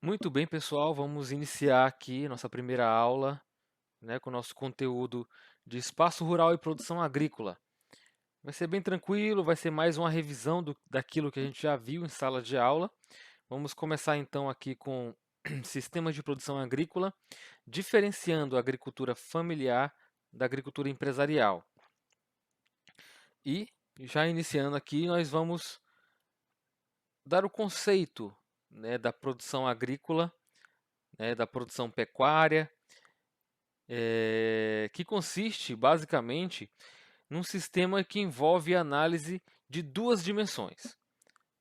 Muito bem, pessoal, vamos iniciar aqui nossa primeira aula, né, com o nosso conteúdo de espaço rural e produção agrícola. Vai ser bem tranquilo, vai ser mais uma revisão daquilo que a gente já viu em sala de aula. Vamos começar então aqui com sistemas de produção agrícola, diferenciando a agricultura familiar da agricultura empresarial. E, já iniciando aqui, nós vamos dar o conceito, né, da produção agrícola, né, da produção pecuária, que consiste basicamente num sistema que envolve análise de duas dimensões.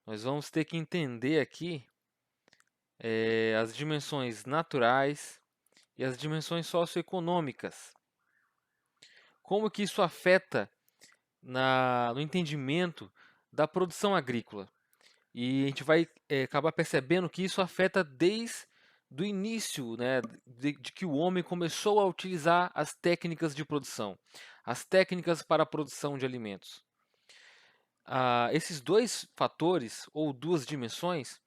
Nós vamos ter que entender aqui as dimensões naturais e as dimensões socioeconômicas. Como que isso afeta no entendimento da produção agrícola. E a gente vai acabar percebendo que isso afeta desde o início, né, de que o homem começou a utilizar as técnicas de produção, as técnicas para a produção de alimentos. Esses dois fatores, ou duas dimensões,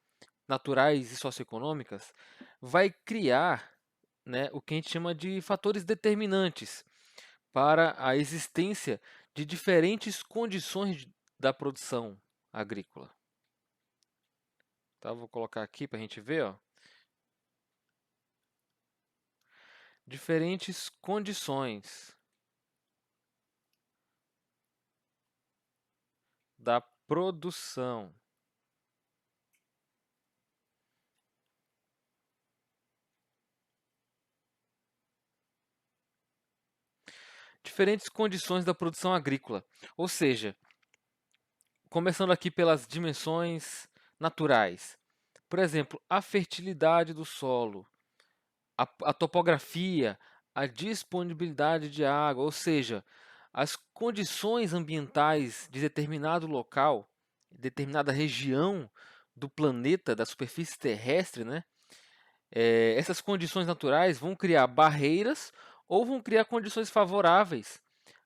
naturais e socioeconômicas, vai criar, né, o que a gente chama de fatores determinantes para a existência de diferentes condições da produção agrícola. Tá? Vou colocar aqui para a gente ver, ó. Diferentes condições da produção. Diferentes condições da produção agrícola. Ou seja, começando aqui pelas dimensões naturais. Por exemplo, a fertilidade do solo, a topografia, a disponibilidade de água, ou seja, as condições ambientais de determinado local, determinada região do planeta, da superfície terrestre, né? Essas condições naturais vão criar barreiras ou vão criar condições favoráveis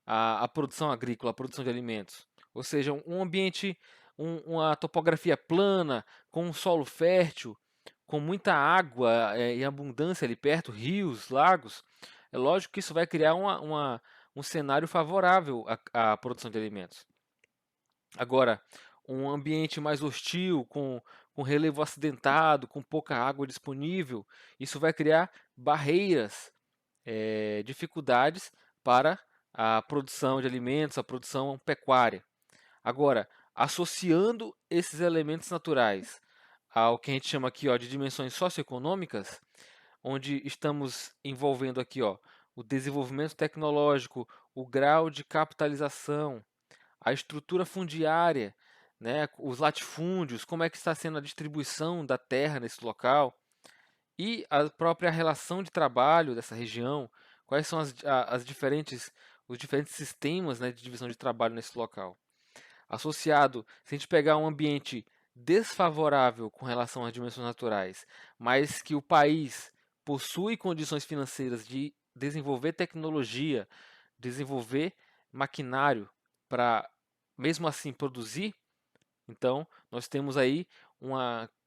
à produção agrícola, à produção de alimentos. Ou seja, um ambiente, uma topografia plana, com um solo fértil, com muita água em abundância ali perto, rios, lagos. É lógico que isso vai criar um cenário favorável à produção de alimentos. Agora, um ambiente mais hostil, com relevo acidentado, com pouca água disponível, isso vai criar barreiras, dificuldades para a produção de alimentos, a produção pecuária. Agora, associando esses elementos naturais ao que a gente chama aqui, ó, de dimensões socioeconômicas, onde estamos envolvendo aqui, ó, o desenvolvimento tecnológico, o grau de capitalização, a estrutura fundiária, né, os latifúndios, como é que está sendo a distribuição da terra nesse local e a própria relação de trabalho dessa região, quais são os diferentes sistemas, né, de divisão de trabalho nesse local. Associado, se a gente pegar um ambiente desfavorável com relação às dimensões naturais, mas que o país possui condições financeiras de desenvolver tecnologia, desenvolver maquinário para mesmo assim produzir, então nós temos aí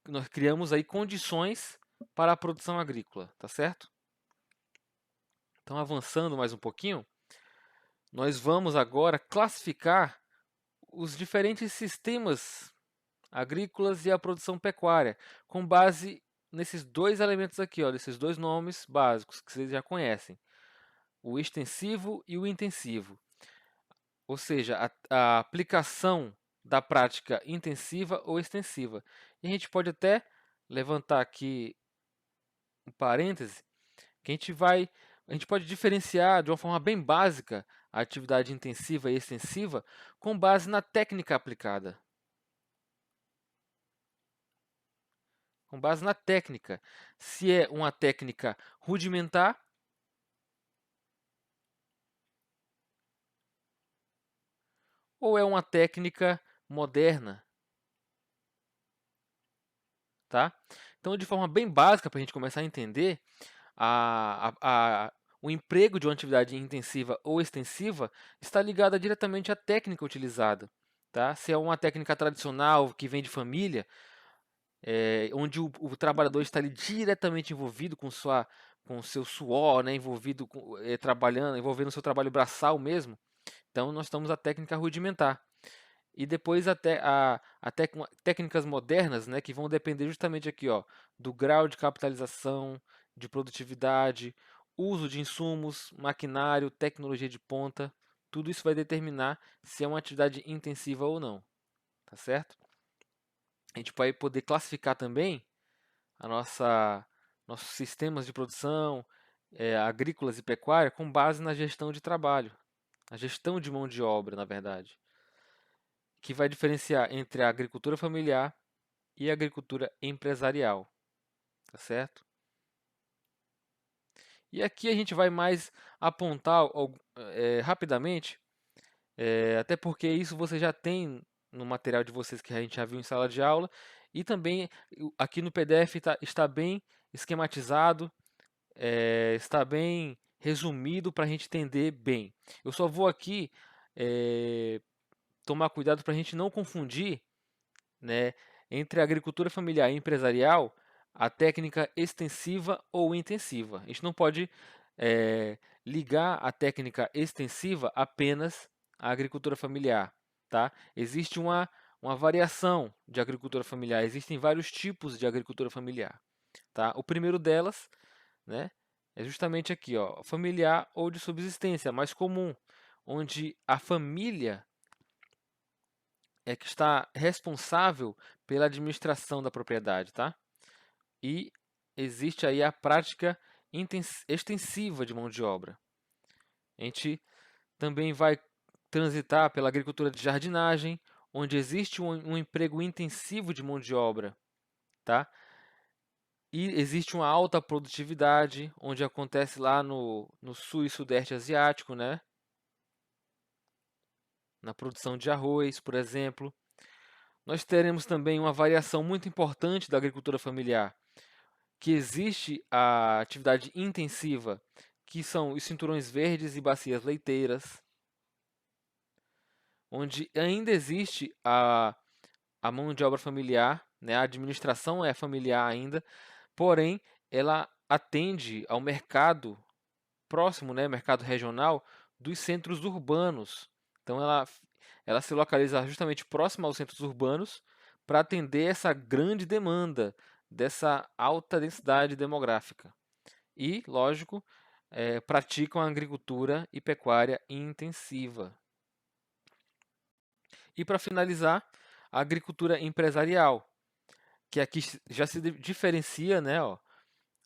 nós criamos aí condições para a produção agrícola, tá certo? Então avançando mais um pouquinho, nós vamos agora classificar os diferentes sistemas agrícolas e a produção pecuária, com base nesses dois elementos aqui, ó, desses dois nomes básicos que vocês já conhecem, o extensivo e o intensivo. Ou seja, a aplicação da prática intensiva ou extensiva. E a gente pode até levantar aqui um parêntese, que a gente pode diferenciar de uma forma bem básica a atividade intensiva e extensiva com base na técnica aplicada. Com base na técnica. Se é uma técnica rudimentar ou é uma técnica moderna, tá? Então, de forma bem básica, para a gente começar a entender, o emprego de uma atividade intensiva ou extensiva está ligada diretamente à técnica utilizada. Tá? Se é uma técnica tradicional que vem de família, onde o trabalhador está ali diretamente envolvido com seu suor, né, envolvido trabalhando, envolvendo o seu trabalho braçal mesmo. Então nós estamos a técnica rudimentar. E depois até técnicas modernas, né, que vão depender justamente aqui, ó, do grau de capitalização, de produtividade, uso de insumos, maquinário, tecnologia de ponta. Tudo isso vai determinar se é uma atividade intensiva ou não, tá certo? A gente vai poder classificar também a nossos sistemas de produção, agrícolas e pecuária com base na gestão de trabalho, a gestão de mão de obra, na verdade, que vai diferenciar entre a agricultura familiar e a agricultura empresarial, tá certo? E aqui a gente vai mais apontar rapidamente, até porque isso você já tem no material de vocês que a gente já viu em sala de aula, e também aqui no PDF está bem esquematizado, está bem resumido para a gente entender bem. Eu só vou aqui tomar cuidado para a gente não confundir, né, entre a agricultura familiar e empresarial, a técnica extensiva ou intensiva. A gente não pode ligar a técnica extensiva apenas à agricultura familiar, tá? Existe uma variação de agricultura familiar, existem vários tipos de agricultura familiar, tá? O primeiro delas, né, é justamente aqui, ó, familiar ou de subsistência, mais comum, onde a família é que está responsável pela administração da propriedade, tá? E existe aí a prática extensiva de mão de obra. A gente também vai transitar pela agricultura de jardinagem, onde existe um emprego intensivo de mão de obra, tá? E existe uma alta produtividade, onde acontece lá no sul e sudeste asiático, né? Na produção de arroz, por exemplo. Nós teremos também uma variação muito importante da agricultura familiar, que existe a atividade intensiva, que são os cinturões verdes e bacias leiteiras, onde ainda existe a mão de obra familiar, né? A administração é familiar ainda, porém ela atende ao mercado próximo, né, mercado regional dos centros urbanos. Então ela se localiza justamente próximo aos centros urbanos para atender essa grande demanda dessa alta densidade demográfica. E, lógico, praticam a agricultura e pecuária intensiva. E para finalizar, a agricultura empresarial, que aqui já se diferencia, né, ó,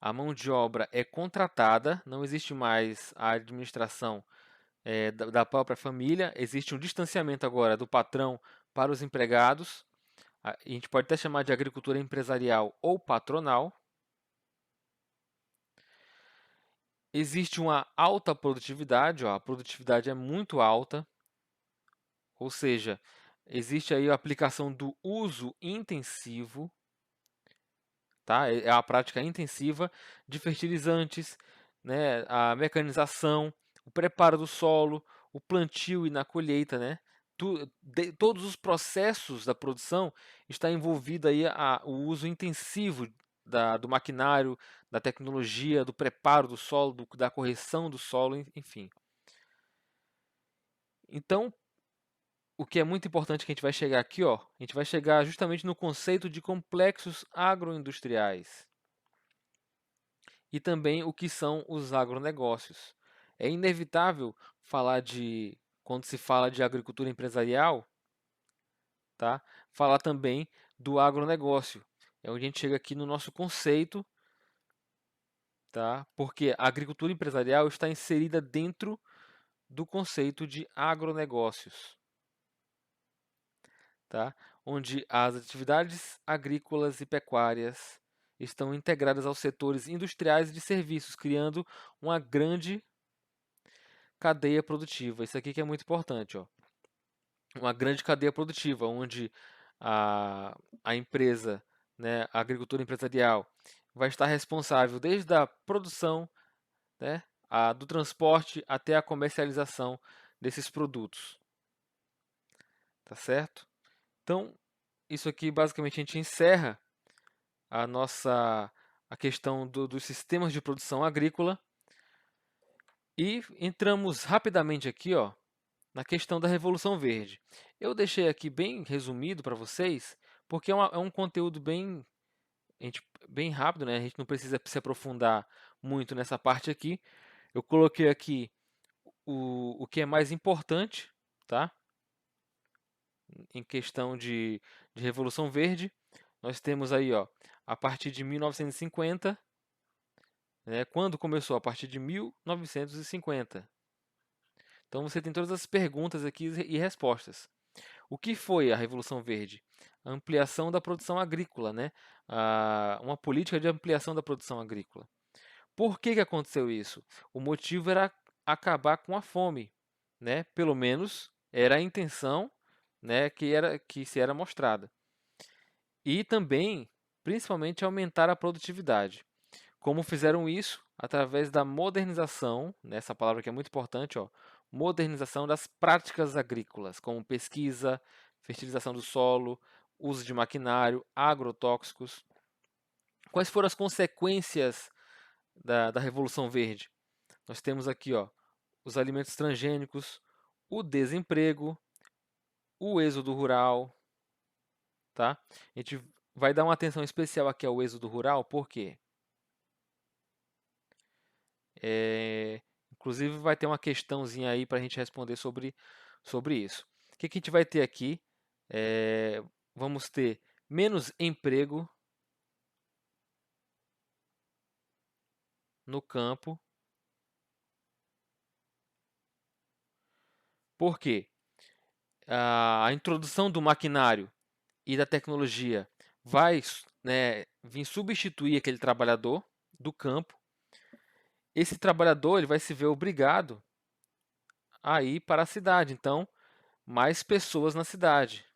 a mão de obra é contratada, não existe mais a administração da própria família, existe um distanciamento agora do patrão para os empregados. A gente pode até chamar de agricultura empresarial ou patronal. Existe uma alta produtividade, ó, a produtividade é muito alta, ou seja, existe aí a aplicação do uso intensivo, tá? É a prática intensiva de fertilizantes, né? A mecanização, o preparo do solo, o plantio e na colheita, né? Todos os processos da produção está envolvido aí o uso intensivo do maquinário, da tecnologia, do preparo do solo, da correção do solo, enfim. Então, o que é muito importante que a gente vai chegar aqui, ó, a gente vai chegar justamente no conceito de complexos agroindustriais e também o que são os agronegócios. É inevitável falar quando se fala de agricultura empresarial, tá? Falar também do agronegócio. É onde a gente chega aqui no nosso conceito, tá? Porque a agricultura empresarial está inserida dentro do conceito de agronegócios, tá? Onde as atividades agrícolas e pecuárias estão integradas aos setores industriais e de serviços, criando uma grande cadeia produtiva. Isso aqui que é muito importante, ó. Uma grande cadeia produtiva, onde a empresa, né, a agricultura empresarial, vai estar responsável desde a produção, né, do transporte até a comercialização desses produtos. Tá certo? Então, isso aqui basicamente a gente encerra a questão dos sistemas de produção agrícola e entramos rapidamente aqui, ó, na questão da Revolução Verde. Eu deixei aqui bem resumido para vocês, porque é um conteúdo bem rápido, né? A gente não precisa se aprofundar muito nessa parte aqui. Eu coloquei aqui o que é mais importante, tá? Em questão de Revolução Verde. Nós temos aí, ó, a partir de 1950, né? Quando começou? A partir de 1950. Então você tem todas as perguntas aqui e respostas. O que foi a Revolução Verde? A ampliação da produção agrícola, né? Uma política de ampliação da produção agrícola. Por que aconteceu isso? O motivo era acabar com a fome, né? Pelo menos era a intenção, né, que se era mostrada. E também, principalmente, aumentar a produtividade. Como fizeram isso? Através da modernização, né, essa palavra que é muito importante, ó, modernização das práticas agrícolas, como pesquisa, fertilização do solo, uso de maquinário, agrotóxicos. Quais foram as consequências da Revolução Verde? Nós temos aqui, ó, os alimentos transgênicos, o desemprego, o êxodo rural, tá? A gente vai dar uma atenção especial aqui ao êxodo rural, por quê? Inclusive vai ter uma questãozinha aí para a gente responder sobre isso. O que a gente vai ter aqui? Vamos ter menos emprego no campo. Por quê? A introdução do maquinário e da tecnologia vai, né, vir substituir aquele trabalhador do campo. Esse trabalhador ele vai se ver obrigado a ir para a cidade. Então, mais pessoas na cidade.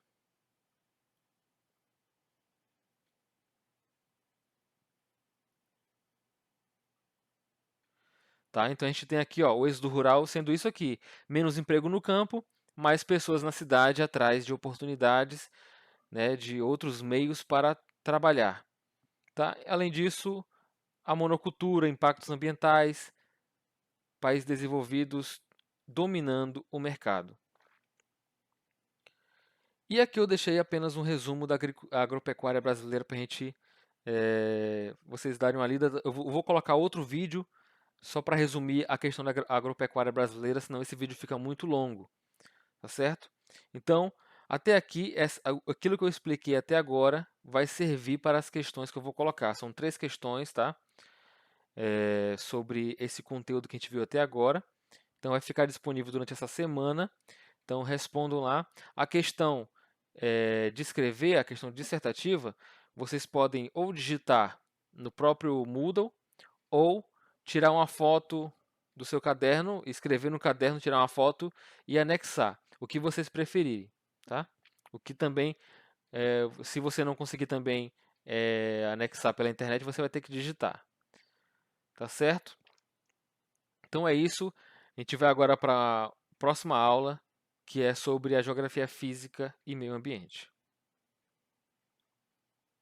Tá? Então a gente tem aqui, ó, o êxodo rural sendo isso aqui: menos emprego no campo, mais pessoas na cidade atrás de oportunidades, né, de outros meios para trabalhar. Tá? Além disso, a monocultura, impactos ambientais, países desenvolvidos dominando o mercado. E aqui eu deixei apenas um resumo da agropecuária brasileira para a gente, vocês darem uma lida. Eu vou colocar outro vídeo só para resumir a questão da agropecuária brasileira, senão esse vídeo fica muito longo, tá certo? Então, até aqui, aquilo que eu expliquei até agora vai servir para as questões que eu vou colocar. São 3 questões, tá? Sobre esse conteúdo que a gente viu até agora. Então, vai ficar disponível durante essa semana. Então, respondam lá. A questão de escrever, a questão dissertativa, vocês podem ou digitar no próprio Moodle ou tirar uma foto do seu caderno, escrever no caderno, tirar uma foto e anexar, o que vocês preferirem, tá? O que também, se você não conseguir também anexar pela internet, você vai ter que digitar, tá certo? Então é isso. A gente vai agora para a próxima aula, que é sobre a geografia física e meio ambiente.